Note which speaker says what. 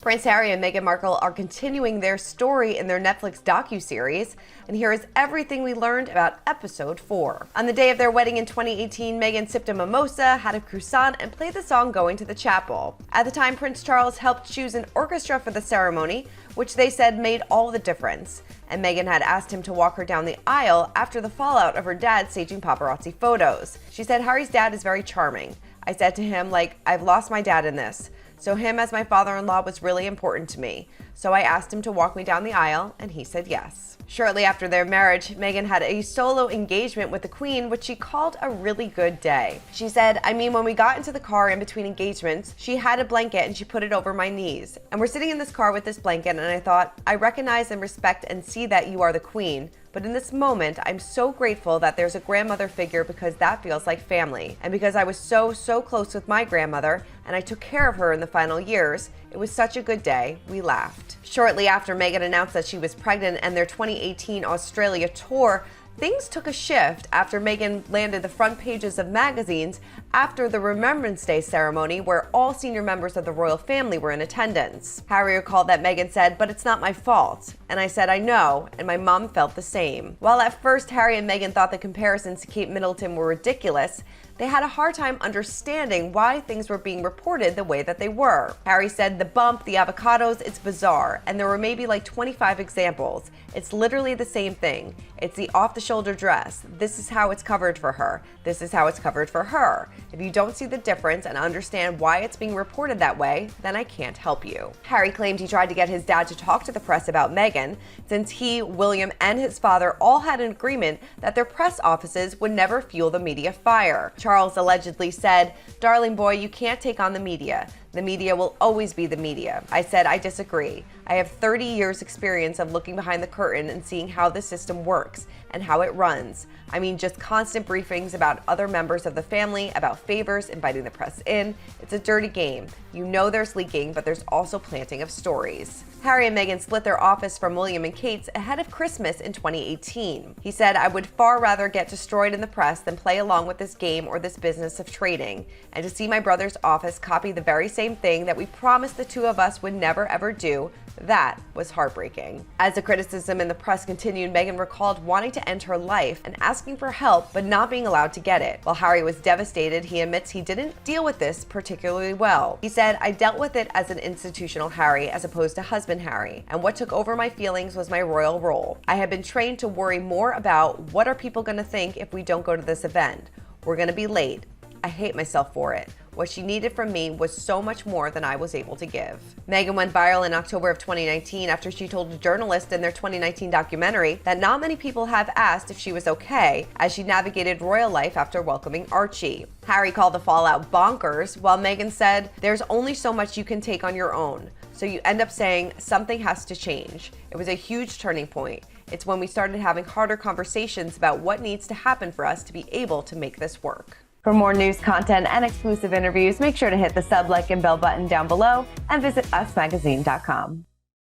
Speaker 1: Prince Harry and Meghan Markle are continuing their story in their Netflix docuseries, and here is everything we learned about episode 4. On the day of their wedding in 2018, Meghan sipped a mimosa, had a croissant, and played the song Going to the Chapel. At the time, Prince Charles helped choose an orchestra for the ceremony, which they said made all the difference. And Meghan had asked him to walk her down the aisle after the fallout of her dad staging paparazzi photos. She said, "Harry's dad is very charming. I said to him, I've lost my dad in this. So him as my father-in-law was really important to me. So I asked him to walk me down the aisle, and he said yes." Shortly after their marriage, Meghan had a solo engagement with the Queen, which she called a really good day. She said, when we got into the car in between engagements, she had a blanket and she put it over my knees. And we're sitting in this car with this blanket, and I thought, I recognize and respect and see that you are the Queen. But in this moment, I'm so grateful that there's a grandmother figure because that feels like family. And because I was so close with my grandmother and I took care of her in the final years, it was such a good day. We laughed. Shortly after Meghan announced that she was pregnant and their 2018 Australia tour, things took a shift after Meghan landed the front pages of magazines after the Remembrance Day ceremony where all senior members of the royal family were in attendance. Harry recalled that Meghan said, "But it's not my fault." And I said, "I know," and my mom felt the same. While at first Harry and Meghan thought the comparisons to Kate Middleton were ridiculous, they had a hard time understanding why things were being reported the way that they were. Harry said, "The bump, the avocados, it's bizarre, and there were maybe 25 examples. It's literally the same thing. It's the off-the-shoulder dress. This is how it's covered for her. This is how it's covered for her. If you don't see the difference and understand why it's being reported that way, then I can't help you." Harry claimed he tried to get his dad to talk to the press about Meghan, since he, William, and his father all had an agreement that their press offices would never fuel the media fire. Charles allegedly said, "Darling boy, you can't take on the media. The media will always be the media." I said, "I disagree. I have 30 years experience of looking behind the curtain and seeing how the system works and how it runs. Just constant briefings about other members of the family, about favors, inviting the press in. It's a dirty game. You know there's leaking, but there's also planting of stories." Harry and Meghan split their office from William and Kate's ahead of Christmas in 2018. He said, "I would far rather get destroyed in the press than play along with this game or this business of trading. And to see my brother's office copy the very same thing that we promised the two of us would never ever do, that was heartbreaking." As the criticism in the press continued, Meghan recalled wanting to end her life and asking for help but not being allowed to get it. While Harry was devastated, he admits he didn't deal with this particularly well. He said, "I dealt with it as an institutional Harry as opposed to husband Harry, and what took over my feelings was my royal role. I had been trained to worry more about what are people going to think if we don't go to this event. We're going to be late. I hate myself for it. What she needed from me was so much more than I was able to give." Meghan went viral in October of 2019 after she told a journalist in their 2019 documentary that not many people have asked if she was okay as she navigated royal life after welcoming Archie. Harry called the fallout bonkers, while Meghan said, "There's only so much you can take on your own. So you end up saying something has to change. It was a huge turning point. It's when we started having harder conversations about what needs to happen for us to be able to make this work." For more news content and exclusive interviews, make sure to hit the sub, like, and bell button down below and visit usmagazine.com.